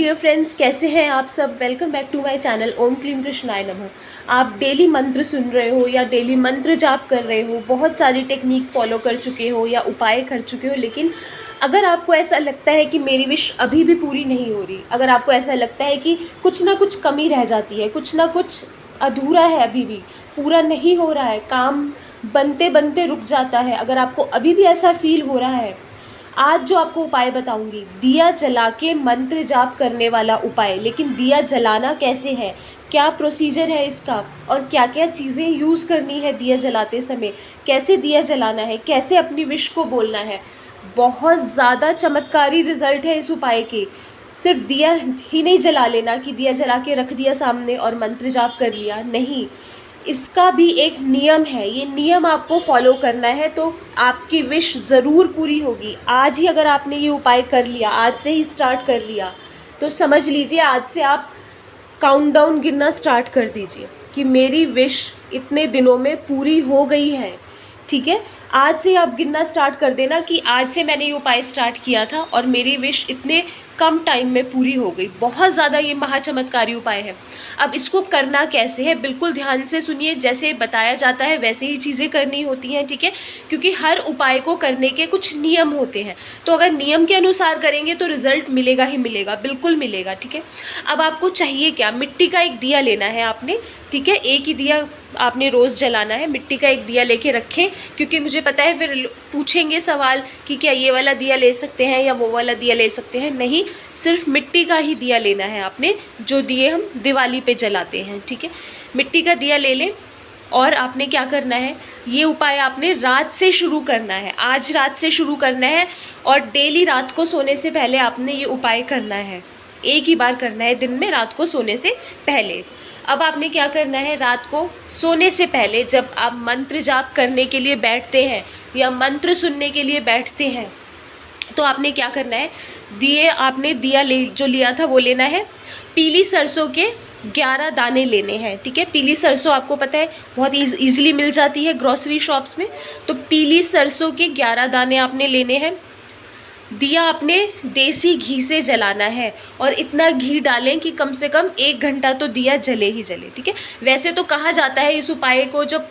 Dear friends, कैसे हैं आप सब। Welcome back to my channel ओम क्लीम कृष्णाय नमः। आप डेली मंत्र सुन रहे हो या डेली मंत्र जाप कर रहे हो, बहुत सारी टेक्निक फॉलो कर चुके हो या उपाय कर चुके हो, लेकिन अगर आपको ऐसा लगता है कि मेरी विश अभी भी पूरी नहीं हो रही, अगर आपको ऐसा लगता है कि कुछ ना कुछ कमी रह जाती है, कुछ ना कुछ अधूरा है, अभी भी पूरा नहीं हो रहा है, काम बनते बनते रुक जाता है, अगर आपको अभी भी ऐसा फील हो रहा है, आज जो आपको उपाय बताऊंगी, दिया जला के मंत्र जाप करने वाला उपाय। लेकिन दिया जलाना कैसे है, क्या प्रोसीजर है इसका, और क्या क्या चीज़ें यूज़ करनी है दिया जलाते समय, कैसे दिया जलाना है, कैसे अपनी विश को बोलना है। बहुत ज़्यादा चमत्कारी रिजल्ट है इस उपाय के। सिर्फ दिया ही नहीं जला लेना कि दिया जला के रख दिया सामने और मंत्र जाप कर लिया, नहीं, इसका भी एक नियम है। ये नियम आपको फॉलो करना है तो आपकी विश ज़रूर पूरी होगी। आज ही अगर आपने ये उपाय कर लिया, आज से ही स्टार्ट कर लिया, तो समझ लीजिए आज से आप काउंटडाउन गिनना स्टार्ट कर दीजिए कि मेरी विश इतने दिनों में पूरी हो गई है। ठीक है, आज से आप गिनना स्टार्ट कर देना कि आज से मैंने ये उपाय स्टार्ट किया था और मेरी विश इतने कम टाइम में पूरी हो गई। बहुत ज़्यादा ये महाचमत्कारी उपाय है। अब इसको करना कैसे है, बिल्कुल ध्यान से सुनिए, जैसे बताया जाता है वैसे ही चीज़ें करनी होती हैं। ठीक है, क्योंकि हर उपाय को करने के कुछ नियम होते हैं, तो अगर नियम के अनुसार करेंगे तो रिजल्ट मिलेगा ही मिलेगा, बिल्कुल मिलेगा। ठीक है, अब आपको चाहिए क्या, मिट्टी का एक दिया लेना है आपने। ठीक है, एक ही दिया आपने रोज़ जलाना है, मिट्टी का एक दिया लेके रखें, क्योंकि मुझे पता है फिर पूछेंगे सवाल कि क्या ये वाला दिया ले सकते हैं या वो वाला दिया ले सकते हैं। नहीं, सिर्फ मिट्टी का ही दिया लेना है आपने, जो दिए हम दिवाली पे जलाते हैं। ठीक है, मिट्टी का दिया ले लें और आपने क्या करना है, ये उपाय आपने रात से शुरू करना है, आज रात से शुरू करना है और डेली रात को सोने से पहले आपने ये उपाय करना है। एक ही बार करना है दिन में, रात को सोने से पहले। अब आपने क्या करना है, रात को सोने से पहले जब आप मंत्र जाप करने के लिए बैठते हैं या मंत्र सुनने के लिए बैठते हैं, तो आपने क्या करना है, आपने दिया जो लिया था वो लेना है। पीली सरसों के 11 दाने लेने हैं। ठीक है, पीली सरसों आपको पता है बहुत ईजिली मिल जाती है ग्रॉसरी शॉप्स में, तो पीली सरसों के 11 दाने आपने लेने हैं। दिया आपने देसी घी से जलाना है और इतना घी डालें कि कम से कम 1 घंटा तो दिया जले ही जले। ठीक है, वैसे तो कहा जाता है इस उपाय को जब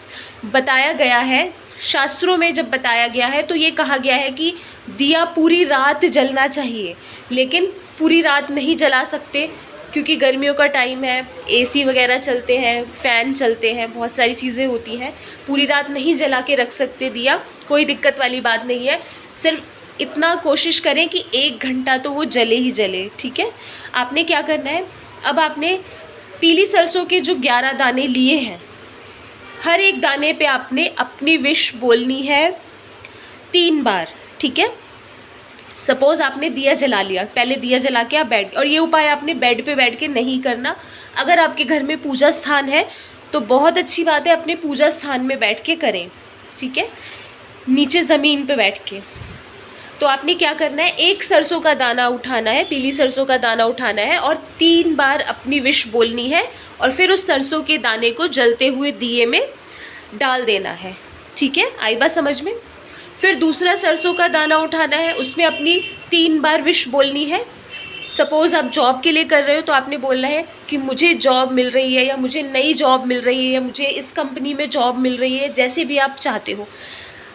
बताया गया है, शास्त्रों में जब बताया गया है, तो ये कहा गया है कि दिया पूरी रात जलना चाहिए, लेकिन पूरी रात नहीं जला सकते क्योंकि गर्मियों का टाइम है, एसी वगैरह चलते हैं, फ़ैन चलते हैं, बहुत सारी चीज़ें होती हैं, पूरी रात नहीं जला के रख सकते दिया, कोई दिक्कत वाली बात नहीं है। सिर्फ इतना कोशिश करें कि 1 घंटा तो वो जले ही जले। ठीक है, आपने क्या करना है, अब आपने पीली सरसों के जो 11 दाने लिए हैं, हर एक दाने पे आपने अपनी विश बोलनी है 3 बार। ठीक है, सपोज़ आपने दिया जला लिया, पहले दिया जला के आप बैठ गए, और ये उपाय आपने बेड पे बैठ के नहीं करना। अगर आपके घर में पूजा स्थान है तो बहुत अच्छी बात है, अपने पूजा स्थान में बैठ के करें। ठीक है, नीचे ज़मीन पे बैठ के। तो आपने क्या करना है, एक सरसों का दाना उठाना है, पीली सरसों का दाना उठाना है और 3 बार अपनी विश बोलनी है और फिर उस सरसों के दाने को जलते हुए दिए में डाल देना है। ठीक है, आई बात समझ में। फिर दूसरा सरसों का दाना उठाना है, उसमें अपनी 3 बार विश बोलनी है। सपोज़ आप जॉब के लिए कर रहे हो तो आपने बोलना है कि मुझे जॉब मिल रही है, या मुझे नई जॉब मिल रही है, या मुझे इस कंपनी में जॉब मिल रही है, जैसे भी आप चाहते हो।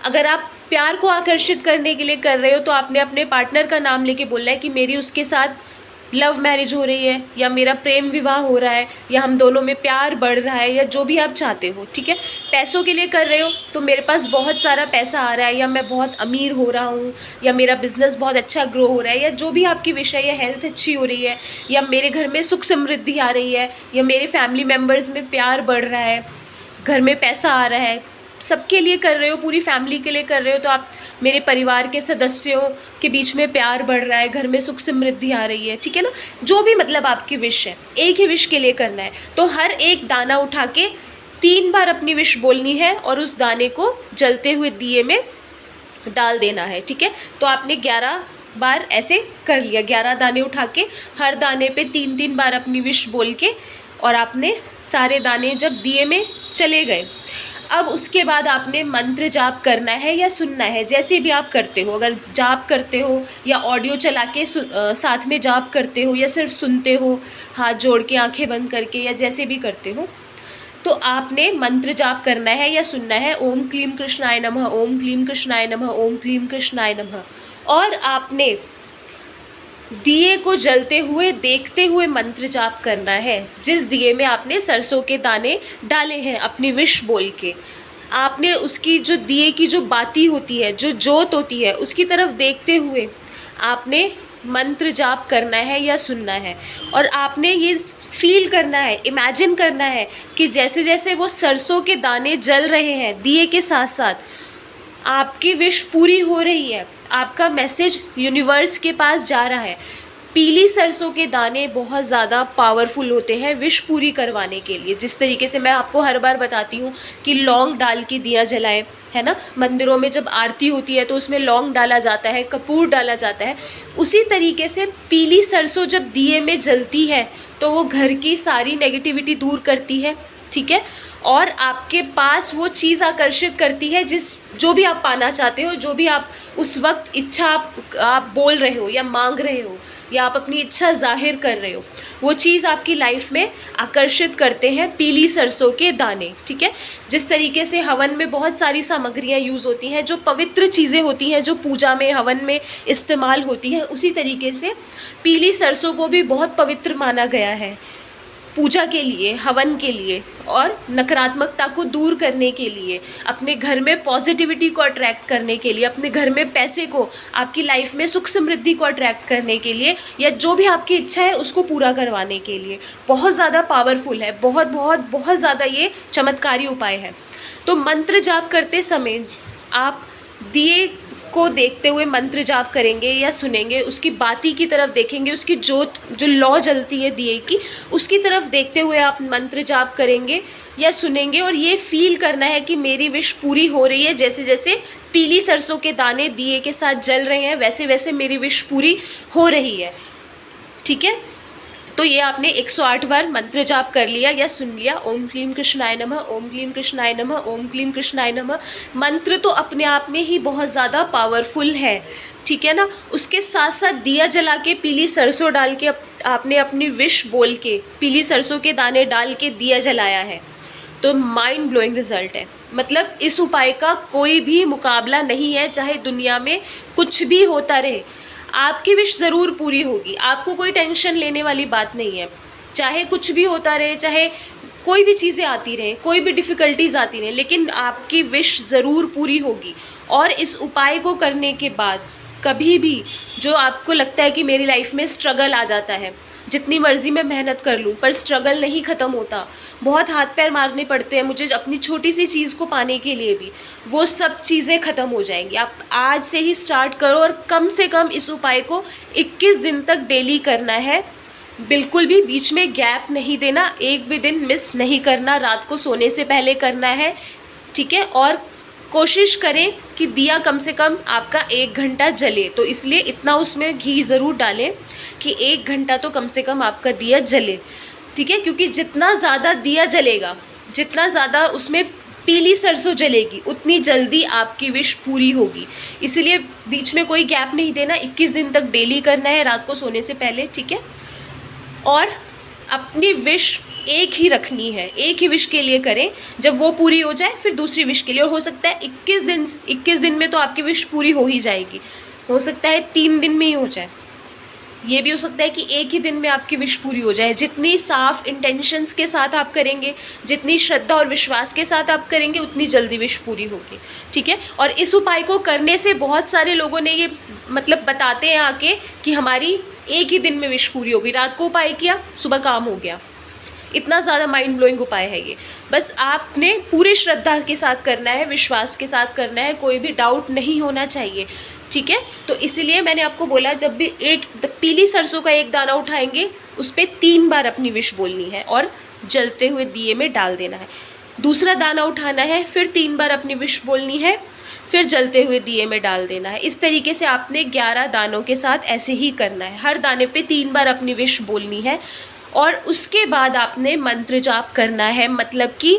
अगर आप प्यार को आकर्षित करने के लिए कर रहे हो तो आपने अपने पार्टनर का नाम लेके बोलना है कि मेरी उसके साथ लव मैरिज हो रही है, या मेरा प्रेम विवाह हो रहा है, या हम दोनों में प्यार बढ़ रहा है, या जो भी आप चाहते हो। ठीक है, पैसों के लिए कर रहे हो तो मेरे पास बहुत सारा पैसा आ रहा है, या मैं बहुत अमीर हो रहा हूँ, या मेरा बिजनेस बहुत अच्छा ग्रो हो रहा है, या जो भी आपकी विश है, या हेल्थ अच्छी हो रही है, या मेरे घर में सुख समृद्धि आ रही है, या मेरे फैमिली मेम्बर्स में प्यार बढ़ रहा है, घर में पैसा आ रहा है, सबके लिए कर रहे हो, पूरी फैमिली के लिए कर रहे हो, तो आप मेरे परिवार के सदस्यों के बीच में प्यार बढ़ रहा है, घर में सुख समृद्धि आ रही है। ठीक है ना, जो भी मतलब आपकी विश है, एक ही विश के लिए करना है, तो हर एक दाना उठा के 3 बार अपनी विश बोलनी है और उस दाने को जलते हुए दिए में डाल देना है। ठीक है, तो आपने 11 बार ऐसे कर लिया, 11 दाने उठा के हर दाने पे 3-3 बार अपनी विश बोल के, और आपने सारे दाने जब दिए में चले गए, अब उसके बाद आपने मंत्र जाप करना है या सुनना है, जैसे भी आप करते हो। अगर जाप करते हो या ऑडियो चला के साथ में जाप करते हो या सिर्फ सुनते हो हाथ जोड़ के आंखें बंद करके, या जैसे भी करते हो, तो आपने मंत्र जाप करना है या सुनना है ओम क्लीम कृष्णाय नमः, ओम क्लीम कृष्णाय नमः, ओम क्लीम कृष्णाय नमः। और आपने दिए को जलते हुए देखते हुए मंत्र जाप करना है। जिस दिए में आपने सरसों के दाने डाले हैं अपनी विश बोल के, आपने उसकी जो दिए की जो बाती होती है, जो जोत होती है, उसकी तरफ देखते हुए आपने मंत्र जाप करना है या सुनना है। और आपने ये फील करना है, इमेजिन करना है कि जैसे जैसे वो सरसों के दाने जल रहे हैं दिए के साथ साथ, आपकी विश पूरी हो रही है, आपका मैसेज यूनिवर्स के पास जा रहा है। पीली सरसों के दाने बहुत ज़्यादा पावरफुल होते हैं विश पूरी करवाने के लिए। जिस तरीके से मैं आपको हर बार बताती हूँ कि लौंग डाल के दिया जलाएं, है ना, मंदिरों में जब आरती होती है तो उसमें लौंग डाला जाता है, कपूर डाला जाता है। उसी तरीके से पीली सरसों जब दिए में जलती है तो वो घर की सारी नेगेटिविटी दूर करती है, ठीक है, और आपके पास वो चीज़ आकर्षित करती है जो भी आप पाना चाहते हो, जो भी आप उस वक्त इच्छा आप बोल रहे हो या मांग रहे हो या आप अपनी इच्छा जाहिर कर रहे हो, वो चीज़ आपकी लाइफ में आकर्षित करते हैं पीली सरसों के दाने, ठीक है। जिस तरीके से हवन में बहुत सारी सामग्रियाँ यूज़ होती हैं जो पवित्र चीज़ें होती हैं, जो पूजा में हवन में इस्तेमाल होती हैं, उसी तरीके से पीली सरसों को भी बहुत पवित्र माना गया है पूजा के लिए, हवन के लिए, और नकारात्मकता को दूर करने के लिए, अपने घर में पॉजिटिविटी को अट्रैक्ट करने के लिए, अपने घर में पैसे को, आपकी लाइफ में सुख समृद्धि को अट्रैक्ट करने के लिए, या जो भी आपकी इच्छा है उसको पूरा करवाने के लिए बहुत ज़्यादा पावरफुल है, बहुत बहुत बहुत ज़्यादा ये चमत्कारी उपाय है। तो मंत्र जाप करते समय आप दिए को देखते हुए मंत्र जाप करेंगे या सुनेंगे, उसकी बाती की तरफ देखेंगे, उसकी जोत जो लौ जलती है दिए की, उसकी तरफ देखते हुए आप मंत्र जाप करेंगे या सुनेंगे। और ये फील करना है कि मेरी विश पूरी हो रही है, जैसे जैसे पीली सरसों के दाने दिए के साथ जल रहे हैं वैसे वैसे मेरी विश पूरी हो रही है, ठीक है। तो ये आपने 108 बार मंत्र जाप कर लिया या सुन लिया, ओम क्लीम कृष्णाय नमः, ओम क्लीम कृष्णाय नमः, ओम क्लीम कृष्णाय नमः। मंत्र तो अपने आप में ही बहुत ज़्यादा पावरफुल है, ठीक है ना। उसके साथ साथ दिया जला के पीली सरसों डाल के आपने अपनी विश बोल के पीली सरसों के दाने डाल के दिया जलाया है, तो माइंड ब्लोइंग रिजल्ट है। मतलब इस उपाय का कोई भी मुकाबला नहीं है, चाहे दुनिया में कुछ भी होता रहे, आपकी विश ज़रूर पूरी होगी। आपको कोई टेंशन लेने वाली बात नहीं है, चाहे कुछ भी होता रहे, चाहे कोई भी चीज़ें आती रहें, कोई भी डिफ़िकल्टीज आती रहें, लेकिन आपकी विश ज़रूर पूरी होगी। और इस उपाय को करने के बाद कभी भी जो आपको लगता है कि मेरी लाइफ में स्ट्रगल आ जाता है, जितनी मर्ज़ी मैं मेहनत कर लूँ पर स्ट्रगल नहीं ख़त्म होता, बहुत हाथ पैर मारने पड़ते हैं मुझे अपनी छोटी सी चीज़ को पाने के लिए भी, वो सब चीज़ें ख़त्म हो जाएंगी। आप आज से ही स्टार्ट करो और कम से कम इस उपाय को 21 दिन तक डेली करना है। बिल्कुल भी बीच में गैप नहीं देना, एक भी दिन मिस नहीं करना, रात को सोने से पहले करना है, ठीक है। और कोशिश करें कि दिया कम से कम आपका 1 घंटा जले, तो इसलिए इतना उसमें घी ज़रूर डालें कि 1 घंटा तो कम से कम आपका दिया जले, ठीक है। क्योंकि जितना ज़्यादा दिया जलेगा, जितना ज़्यादा उसमें पीली सरसों जलेगी, उतनी जल्दी आपकी विश पूरी होगी। इसलिए बीच में कोई गैप नहीं देना, 21 दिन तक डेली करना है रात को सोने से पहले, ठीक है। और अपनी विश एक ही रखनी है, एक ही विश के लिए करें, जब वो पूरी हो जाए फिर दूसरी विश के लिए। और हो सकता है 21 दिन में तो आपकी विश पूरी हो ही जाएगी, हो सकता है 3 दिन में ही हो जाए, ये भी हो सकता है कि एक ही दिन में आपकी विश पूरी हो जाए। जितनी साफ इंटेंशंस के साथ आप करेंगे, जितनी श्रद्धा और विश्वास के साथ आप करेंगे, उतनी जल्दी विश पूरी होगी, ठीक है। और इस उपाय को करने से बहुत सारे लोगों ने ये मतलब बताते हैं आके कि हमारी एक ही दिन में विश पूरी होगी, रात को उपाय किया सुबह काम हो गया। इतना ज़्यादा माइंड ब्लोइंग उपाय है ये। बस आपने पूरी श्रद्धा के साथ करना है, विश्वास के साथ करना है, कोई भी डाउट नहीं होना चाहिए, ठीक है। तो इसीलिए मैंने आपको बोला, जब भी एक पीली सरसों का एक दाना उठाएंगे उस पर 3 बार अपनी विश बोलनी है और जलते हुए दिए में डाल देना है। दूसरा दाना उठाना है, फिर 3 बार अपनी विश बोलनी है, फिर जलते हुए दिए में डाल देना है। इस तरीके से आपने 11 दानों के साथ ऐसे ही करना है। हर दाने पे 3 बार अपनी विश बोलनी है और उसके बाद आपने मंत्र जाप करना है। मतलब कि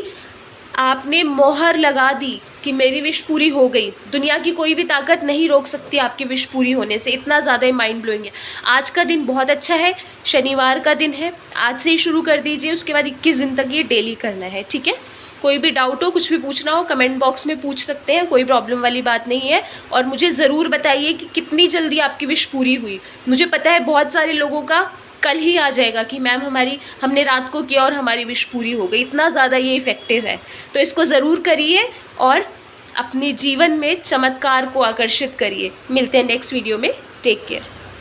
आपने मोहर लगा दी कि मेरी विश पूरी हो गई। दुनिया की कोई भी ताकत नहीं रोक सकती आपकी विश पूरी होने से। इतना ज़्यादा माइंड ब्लोइंग है। आज का दिन बहुत अच्छा है, शनिवार का दिन है, आज से ही शुरू कर दीजिए। उसके बाद 21 दिन तक ये डेली करना है, ठीक है। कोई भी डाउट हो, कुछ भी पूछना हो, कमेंट बॉक्स में पूछ सकते हैं, कोई प्रॉब्लम वाली बात नहीं है। और मुझे ज़रूर बताइए कि कितनी जल्दी आपकी विश पूरी हुई। मुझे पता है बहुत सारे लोगों का कल ही आ जाएगा कि मैम हमने रात को किया और हमारी विश पूरी हो गई। इतना ज़्यादा ये इफ़ेक्टिव है, तो इसको ज़रूर करिए और अपने जीवन में चमत्कार को आकर्षित करिए। मिलते हैं नेक्स्ट वीडियो में। Take care.